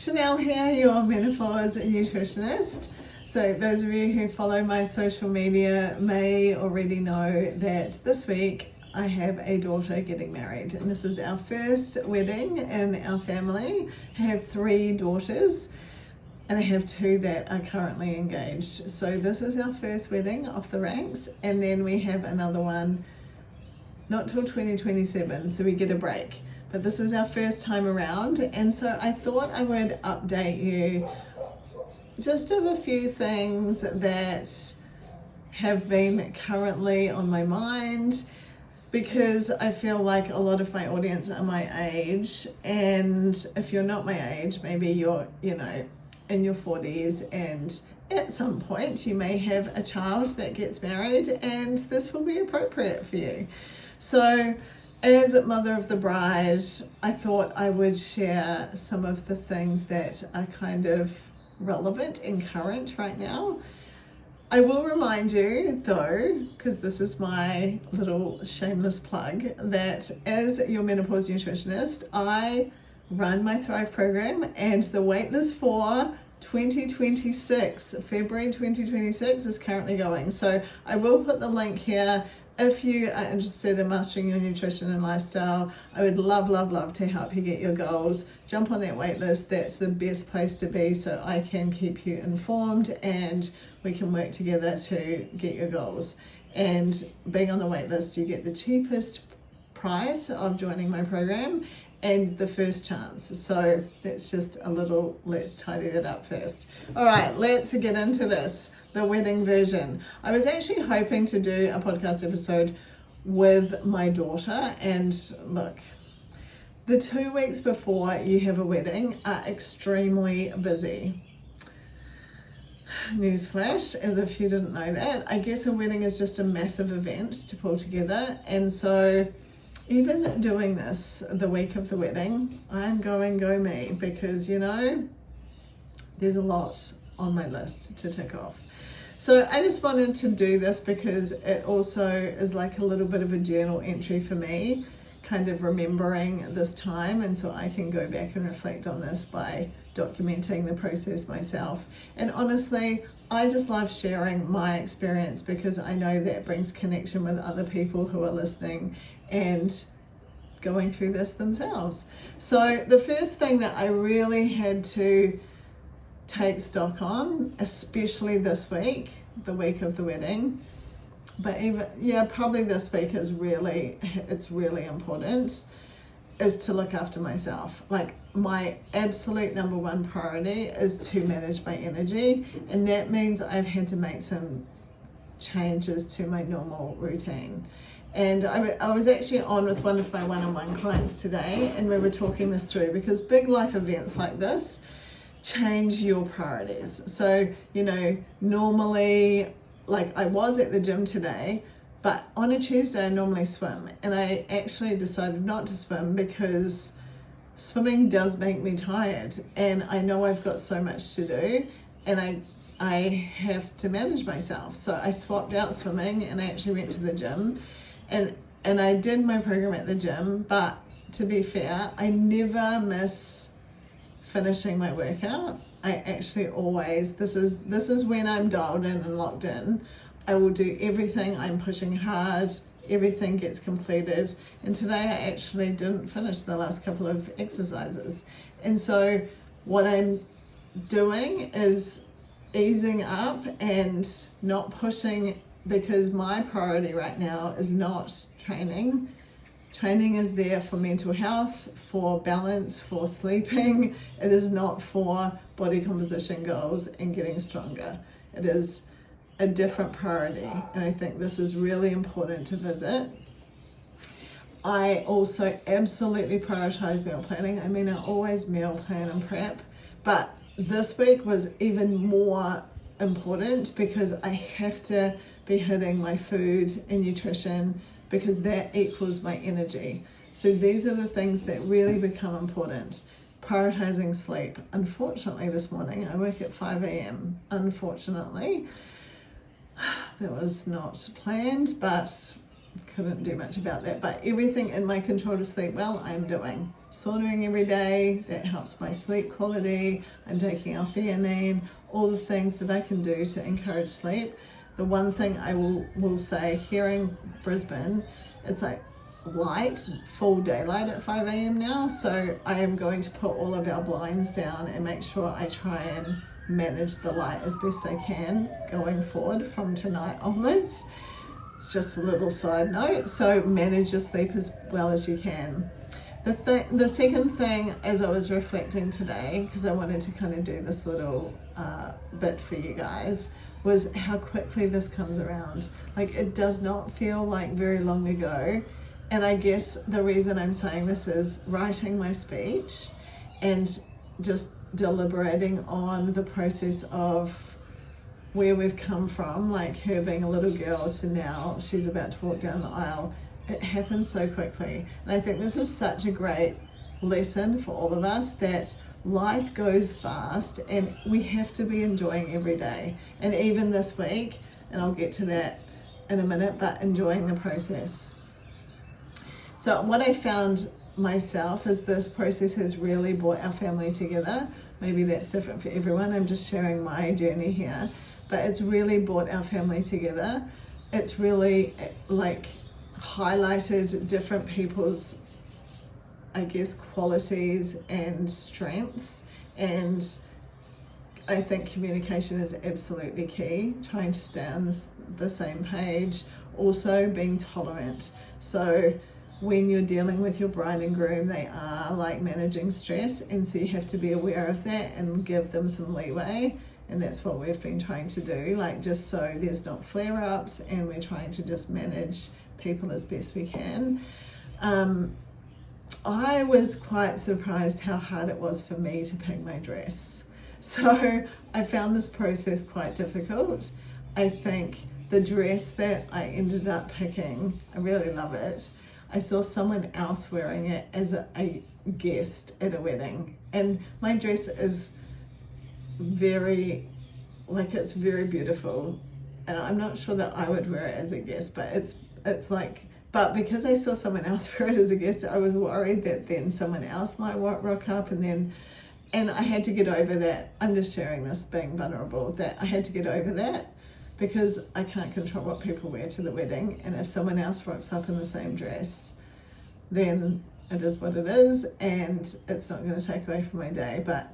Chanel here, your menopause nutritionist. So those of you who follow my social media may already know that this week I have a daughter getting married, and this is our first wedding in our family. I have 3 daughters and I have 2 that are currently engaged. So this is our first wedding off the ranks, and then we have another one not till 2027, so we get a break. But this is our first time around, and so I thought I would update you just of a few things that have been currently on my mind, because I feel like a lot of my audience are my age, and if you're not my age, maybe you're, in your 40s, and at some point you may have a child that gets married, and this will be appropriate for you. So as mother of the bride, I thought I would share some of the things that are kind of relevant and current right now. I will remind you though, because this is my little shameless plug, that as your menopause nutritionist, I run my Thrive program, and the waitlist for 2026, February 2026 is currently going. So I will put the link here. If you are interested in mastering your nutrition and lifestyle, I would love to help you get your goals. Jump on that wait list. That's the best place to be, so I can keep you informed and we can work together to get your goals. And being on the wait list, you get the cheapest price of joining my program and the first chance. So that's just a little, let's tidy that up first. All right, let's get into this. The wedding version. I was actually hoping to do a podcast episode with my daughter, and look, the 2 weeks before you have a wedding are extremely busy. Newsflash, as if you didn't know that. I guess a wedding is just a massive event to pull together, and so even doing this the week of the wedding, I'm going go me, because there's a lot on my list to tick off. So I just wanted to do this because it also is like a little bit of a journal entry for me, kind of remembering this time, and so I can go back and reflect on this by documenting the process myself. And honestly, I just love sharing my experience because I know that brings connection with other people who are listening and going through this themselves. So the first thing that I really had to take stock on, especially this week, the week of the wedding, but probably this week it's really important, is to look after myself. Like, my absolute number one priority is to manage my energy, and that means I've had to make some changes to my normal routine. And I was actually on with one of my one-on-one clients today, and we were talking this through, because big life events like this change your priorities. So, normally, like I was at the gym today, but on a Tuesday I normally swim, and I actually decided not to swim because swimming does make me tired, and I know I've got so much to do, and I have to manage myself. So I swapped out swimming and I actually went to the gym, and I did my program at the gym. But to be fair, I never miss finishing my workout. I actually always, this is when I'm dialed in and locked in. I will do everything. I'm pushing hard, everything gets completed. And today I actually didn't finish the last couple of exercises. And so what I'm doing is easing up and not pushing, because my priority right now is not training. Training is there for mental health, for balance, for sleeping. It is not for body composition goals and getting stronger. It is a different priority, and I think this is really important to visit. I also absolutely prioritize meal planning. I mean, I always meal plan and prep, but this week was even more important because I have to be hitting my food and nutrition, because that equals my energy. So these are the things that really become important. Prioritizing sleep. Unfortunately, this morning I woke at 5 a.m. Unfortunately, that was not planned, but couldn't do much about that. But everything in my control to sleep well, I'm doing. Saunering every day, that helps my sleep quality. I'm taking L-theanine, all the things that I can do to encourage sleep. The one thing I will say, here in Brisbane, it's like light, full daylight at 5 a.m. now, so I am going to put all of our blinds down and make sure I try and manage the light as best I can going forward from tonight onwards. It's just a little side note, so manage your sleep as well as you can. The second thing, as I was reflecting today, because I wanted to kind of do this little bit for you guys, was how quickly this comes around. Like, it does not feel like very long ago. And I guess the reason I'm saying this is writing my speech and just deliberating on the process of where we've come from, like her being a little girl to now she's about to walk down the aisle. It happens so quickly. And I think this is such a great lesson for all of us, that life goes fast and we have to be enjoying every day. And even this week, and I'll get to that in a minute, but enjoying the process. So what I found myself is this process has really brought our family together. Maybe that's different for everyone. I'm just sharing my journey here, but it's really brought our family together. It's really like highlighted different people's, I guess, qualities and strengths. And I think communication is absolutely key. Trying to stay on the same page. Also being tolerant. So when you're dealing with your bride and groom, they are like managing stress, and so you have to be aware of that and give them some leeway. And that's what we've been trying to do, like just so there's not flare-ups, and we're trying to just manage people as best we can. I was quite surprised how hard it was for me to pick my dress. So I found this process quite difficult. I think the dress that I ended up picking, I really love it. I saw someone else wearing it as a guest at a wedding, and my dress is very, like, it's very beautiful, and I'm not sure that I would wear it as a guest, but it's like, but because I saw someone else wear it as a guest, I was worried that then someone else might rock up, and I had to get over that. I'm just sharing this, being vulnerable, that I had to get over that, because I can't control what people wear to the wedding, and if someone else rocks up in the same dress, then it is what it is, and it's not going to take away from my day. But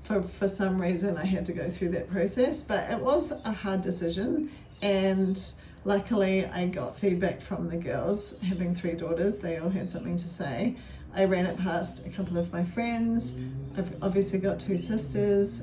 for some reason I had to go through that process, but it was a hard decision, and luckily I got feedback from the girls. Having 3 daughters, they all had something to say. I ran it past a couple of my friends. I've obviously got 2 sisters,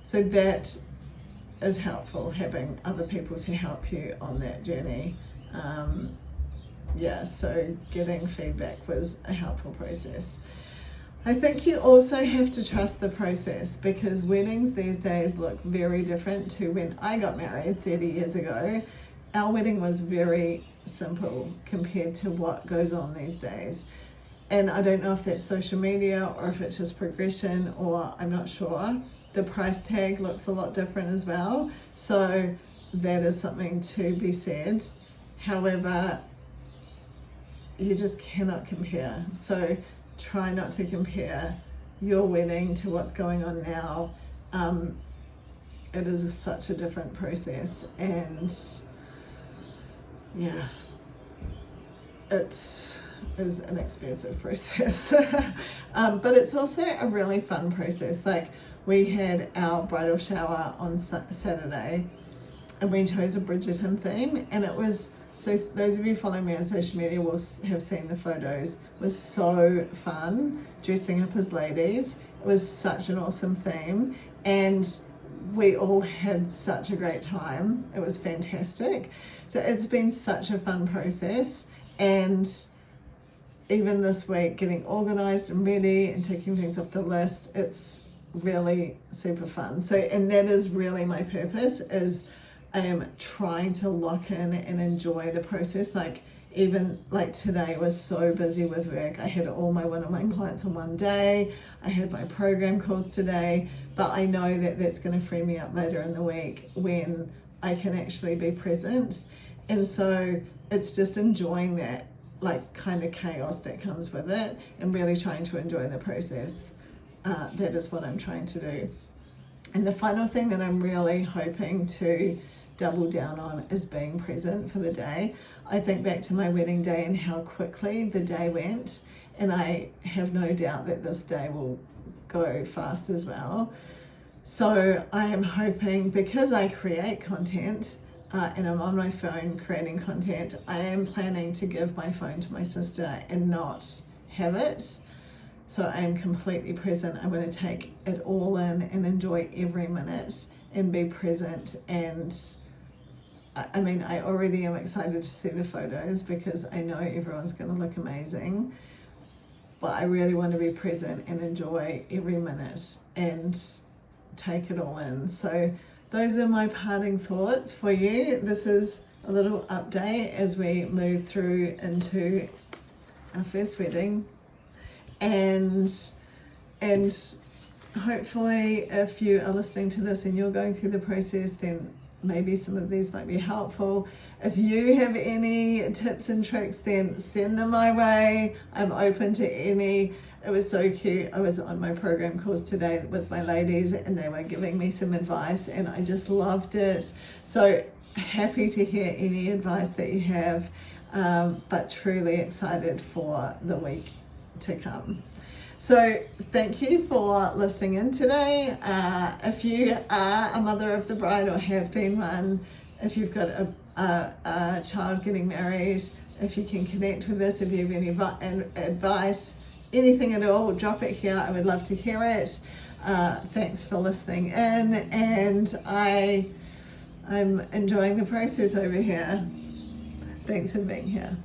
so that is helpful, having other people to help you on that journey. So getting feedback was a helpful process. I think you also have to trust the process, because weddings these days look very different to when I got married 30 years ago. Our wedding was very simple compared to what goes on these days. And I don't know if that's social media or if it's just progression, or I'm not sure. The price tag looks a lot different as well. So that is something to be said. However, you just cannot compare. So try not to compare your wedding to what's going on now. It is such a different process, and yeah, it is an expensive process. But it's also a really fun process. Like, we had our bridal shower on Saturday, and we chose a Bridgerton theme, and it was, so those of you following me on social media will have seen the photos. It was so fun dressing up as ladies. It was such an awesome theme, and we all had such a great time. It was fantastic. So it's been such a fun process, and even this week, getting organized and ready and taking things off the list, it's really super fun. So, and that is really my purpose, is I am trying to lock in and enjoy the process. Like, even like today was so busy with work. I had all my one-on-one clients on one day. I had my program calls today, but I know that that's going to free me up later in the week when I can actually be present. And so it's just enjoying that like kind of chaos that comes with it and really trying to enjoy the process. That is what I'm trying to do. And the final thing that I'm really hoping to double down on is being present for the day. I think back to my wedding day and how quickly the day went, and I have no doubt that this day will go fast as well. So I am hoping, because I create content and I'm on my phone creating content, I am planning to give my phone to my sister and not have it. So I am completely present. I'm going to take it all in and enjoy every minute and be present. And I mean, I already am excited to see the photos because I know everyone's going to look amazing. But I really want to be present and enjoy every minute and take it all in. So those are my parting thoughts for you. This is a little update as we move through into our first wedding. And hopefully if you are listening to this and you're going through the process, then maybe some of these might be helpful. If you have any tips and tricks, then send them my way. I'm open to any. It was so cute. I was on my program course today with my ladies and they were giving me some advice and I just loved it. So happy to hear any advice that you have, but truly excited for the week to come. So thank you for listening in today. If you are a mother of the bride or have been one, if you've got a child getting married, if you can connect with us, if you have any advice, anything at all, drop it here. I would love to hear it. Thanks for listening in, and I'm enjoying the process over here. Thanks for being here.